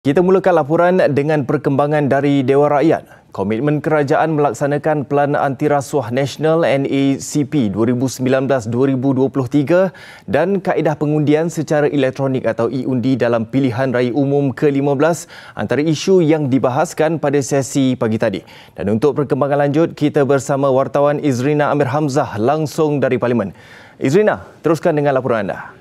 Kita mulakan laporan dengan perkembangan dari Dewan Rakyat. Komitmen kerajaan melaksanakan Pelan Antirasuah Nasional NACP 2019-2023 dan kaedah pengundian secara elektronik atau e-undi dalam pilihan raya umum ke-15 antara isu yang dibahaskan pada sesi pagi tadi. Dan untuk perkembangan lanjut, kita bersama wartawan Izrina Amir Hamzah langsung dari Parlimen. Izrina, teruskan dengan laporan anda.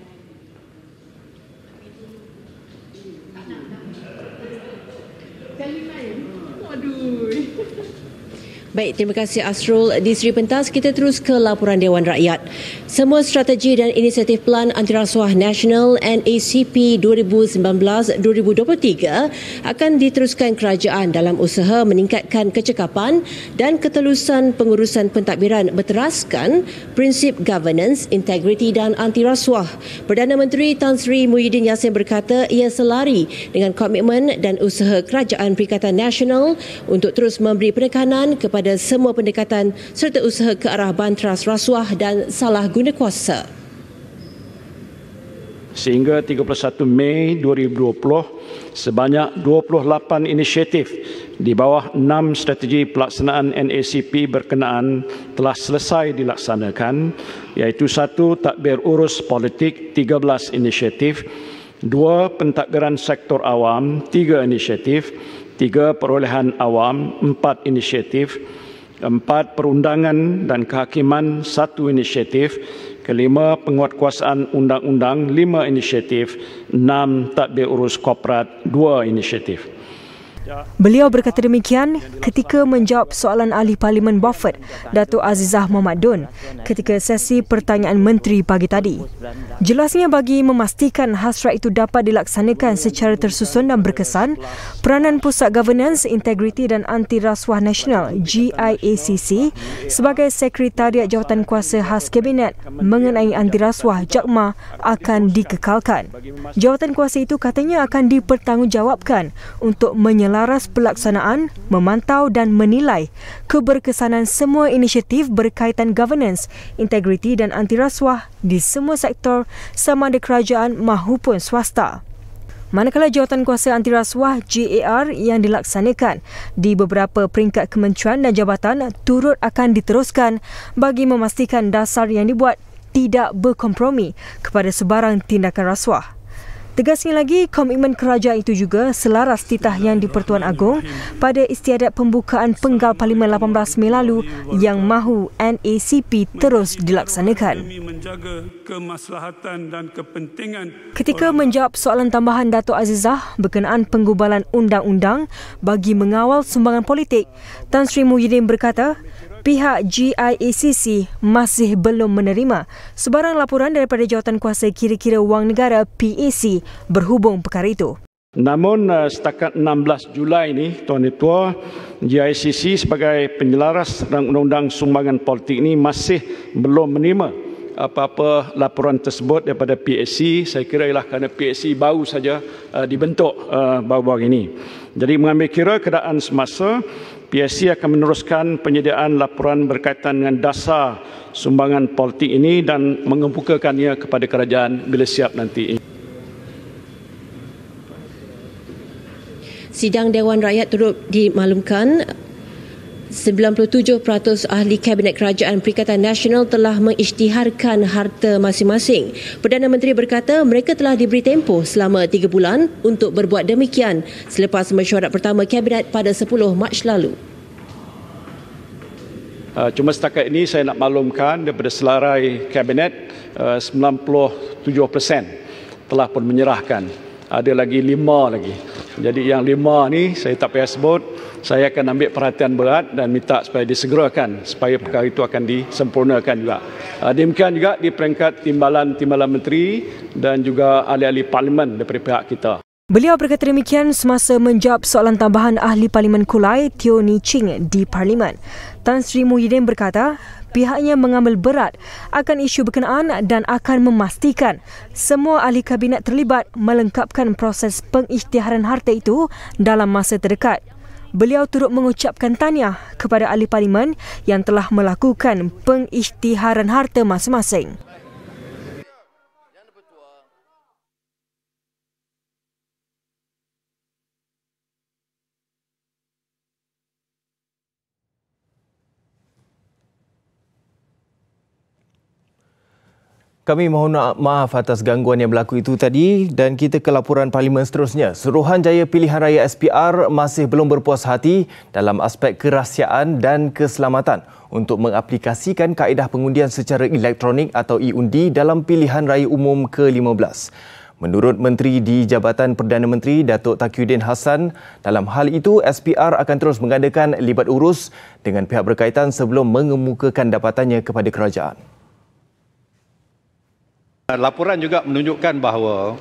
Baik, terima kasih Asrul. Di Seri Pentas, kita terus ke laporan Dewan Rakyat. Semua strategi dan inisiatif Pelan Antirasuah Nasional NACP 2019-2023 akan diteruskan kerajaan dalam usaha meningkatkan kecekapan dan ketelusan pengurusan pentadbiran berteraskan prinsip governance, integriti dan antirasuah. Perdana Menteri Tan Sri Muhyiddin Yassin berkata ia selari dengan komitmen dan usaha Kerajaan Perikatan Nasional untuk terus memberi penekanan kepada semua pendekatan serta usaha ke arah banteras rasuah dan salah guna kuasa. Sehingga 31 Mei 2020, sebanyak 28 inisiatif di bawah 6 strategi pelaksanaan NACP berkenaan telah selesai dilaksanakan, iaitu 1. Tadbir urus politik 13 inisiatif, 2. Pentadbiran sektor awam 3 inisiatif, 3. Perolehan awam 4 inisiatif, 4. Perundangan dan kehakiman 1 inisiatif, 5. Penguatkuasaan undang-undang 5 inisiatif, 6. Tadbir urus korporat 2 inisiatif. Beliau berkata demikian ketika menjawab soalan Ahli Parlimen Beaufort, Datuk Azizah Mohamad Dun, ketika sesi pertanyaan menteri pagi tadi. Jelasnya bagi memastikan hasrat itu dapat dilaksanakan secara tersusun dan berkesan, peranan Pusat Governance, Integriti dan Antirasuah Nasional GIACC sebagai Sekretariat Jawatan Kuasa Khas Kabinet mengenai antirasuah JAKMA akan dikekalkan. Jawatan kuasa itu katanya akan dipertanggungjawabkan untuk menyelaras pelaksanaan, memantau dan menilai keberkesanan semua inisiatif berkaitan governance, integriti dan antirasuah di semua sektor sama ada kerajaan mahupun swasta. Manakala jawatan kuasa antirasuah JAR yang dilaksanakan di beberapa peringkat kementerian dan jabatan turut akan diteruskan bagi memastikan dasar yang dibuat tidak berkompromi kepada sebarang tindakan rasuah. Tegasnya lagi, komitmen kerajaan itu juga selaras titah yang di-Pertuan Agong pada istiadat pembukaan penggal Parlimen 18 Mei lalu yang mahu NACP terus dilaksanakan. Ketika menjawab soalan tambahan Datuk Azizah berkenaan penggubalan undang-undang bagi mengawal sumbangan politik, Tan Sri Muhyiddin berkata, pihak GIACC masih belum menerima sebarang laporan daripada Jawatan Kuasa Kira-kira Wang Negara PAC berhubung perkara itu. Namun setakat 16 Julai ini, Tuan Ketua, GIACC sebagai penyelaras undang-undang sumbangan politik ini masih belum menerima apa-apa laporan tersebut daripada PAC. Saya kira ialah kerana PAC baru saja dibentuk baru-baru ini. Jadi mengambil kira keadaan semasa, PAC akan meneruskan penyediaan laporan berkaitan dengan dasar sumbangan politik ini dan mengemukakannya kepada kerajaan bila siap nanti. Sidang Dewan Rakyat turut dimaklumkan 97% ahli Kabinet Kerajaan Perikatan Nasional telah mengisytiharkan harta masing-masing. Perdana Menteri berkata mereka telah diberi tempoh selama 3 bulan untuk berbuat demikian selepas mesyuarat pertama Kabinet pada 10 Mac lalu. Cuma setakat ini saya nak maklumkan daripada selarai Kabinet 97% telah pun menyerahkan. Ada lagi 5 lagi. Jadi yang 5 ni saya tak payah sebut. Saya akan ambil perhatian berat dan minta supaya disegerakan supaya perkara itu akan disempurnakan juga. Demikian juga di peringkat timbalan menteri dan juga ahli-ahli parlimen daripada pihak kita. Beliau berkata demikian semasa menjawab soalan tambahan Ahli Parlimen Kulai Teo Ni Ching di Parlimen. Tan Sri Muhyiddin berkata pihaknya mengambil berat akan isu berkenaan dan akan memastikan semua ahli kabinet terlibat melengkapkan proses pengisytiharan harta itu dalam masa terdekat. Beliau turut mengucapkan tahniah kepada ahli parlimen yang telah melakukan pengisytiharan harta masing-masing. Kami mohon maaf atas gangguan yang berlaku itu tadi dan kita ke laporan parlimen seterusnya. Suruhanjaya Pilihan Raya SPR masih belum berpuas hati dalam aspek kerahsiaan dan keselamatan untuk mengaplikasikan kaedah pengundian secara elektronik atau e-undi dalam Pilihan Raya Umum ke-15. Menurut Menteri di Jabatan Perdana Menteri Datuk Taqiyuddin Hassan, dalam hal itu SPR akan terus mengadakan libat urus dengan pihak berkaitan sebelum mengemukakan dapatannya kepada kerajaan. Laporan juga menunjukkan bahawa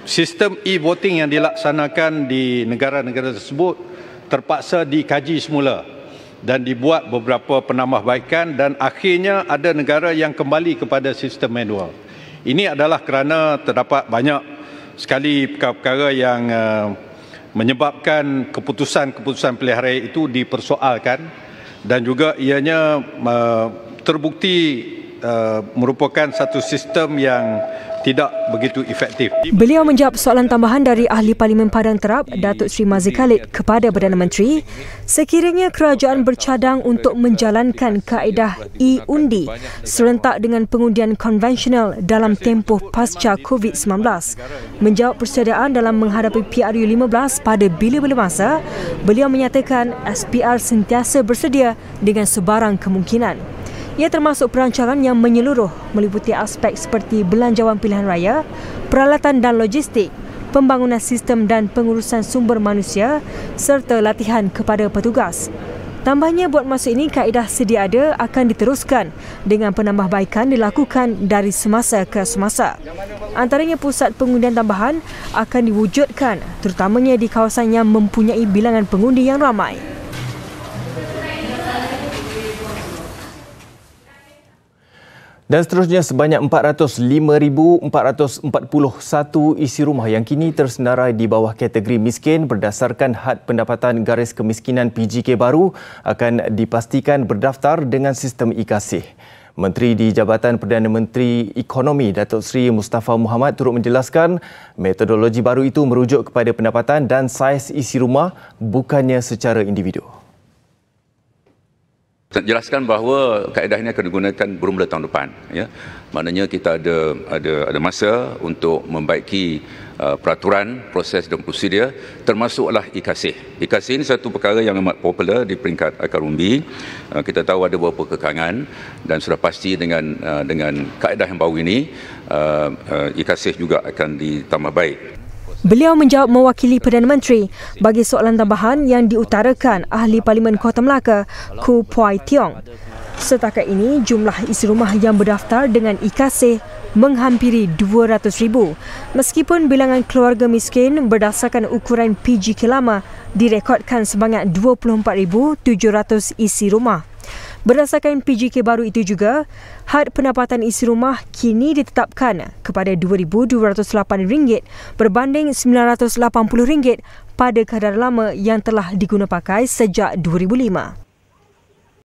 sistem e-voting yang dilaksanakan di negara-negara tersebut terpaksa dikaji semula dan dibuat beberapa penambahbaikan dan akhirnya ada negara yang kembali kepada sistem manual. Ini adalah kerana terdapat banyak sekali perkara-perkara yang menyebabkan keputusan-keputusan pilihan raya itu dipersoalkan dan juga ianya terbukti merupakan satu sistem yang tidak begitu efektif. Beliau menjawab soalan tambahan dari Ahli Parlimen Padang Terap, Datuk Seri Mazzi Khalid kepada Perdana Menteri, sekiranya kerajaan bercadang untuk menjalankan kaedah e-undi serentak dengan pengundian konvensional dalam tempoh pasca COVID-19. Menjawab persediaan dalam menghadapi PRU 15 pada bila-bila masa, beliau menyatakan SPR sentiasa bersedia dengan sebarang kemungkinan. Ia termasuk perancangan yang menyeluruh meliputi aspek seperti belanjawan pilihan raya, peralatan dan logistik, pembangunan sistem dan pengurusan sumber manusia serta latihan kepada petugas. Tambahnya, buat masa ini kaedah sedia ada akan diteruskan dengan penambahbaikan dilakukan dari semasa ke semasa. Antaranya pusat pengundian tambahan akan diwujudkan terutamanya di kawasan yang mempunyai bilangan pengundi yang ramai. Dan seterusnya, sebanyak 405,441 isi rumah yang kini tersenarai di bawah kategori miskin berdasarkan Had Pendapatan Garis Kemiskinan PGK baru akan dipastikan berdaftar dengan sistem e-Kasih. Menteri di Jabatan Perdana Menteri Ekonomi Datuk Seri Mustafa Muhammad turut menjelaskan metodologi baru itu merujuk kepada pendapatan dan saiz isi rumah bukannya secara individu. Jelaskan bahawa kaedah ini akan digunakan bermula tahun depan. Ya. Maknanya kita ada masa untuk membaiki peraturan, proses dan prosedur, termasuklah e-Kasih. E-Kasih ini satu perkara yang amat popular di peringkat akar umbi. Kita tahu ada beberapa kekangan dan sudah pasti dengan kaedah yang baru ini, e-Kasih juga akan ditambah baik. Beliau menjawab mewakili Perdana Menteri bagi soalan tambahan yang diutarakan Ahli Parlimen Kota Melaka, Khoo Pwai Tiong. Setakat ini, jumlah isi rumah yang berdaftar dengan e-Kasih menghampiri 200,000. Meskipun bilangan keluarga miskin berdasarkan ukuran PGK lama direkodkan sebanyak 24,700 isi rumah. Berdasarkan PGK baru itu juga, had pendapatan isi rumah kini ditetapkan kepada RM2,208 berbanding RM980 pada kadar lama yang telah digunapakai sejak 2005.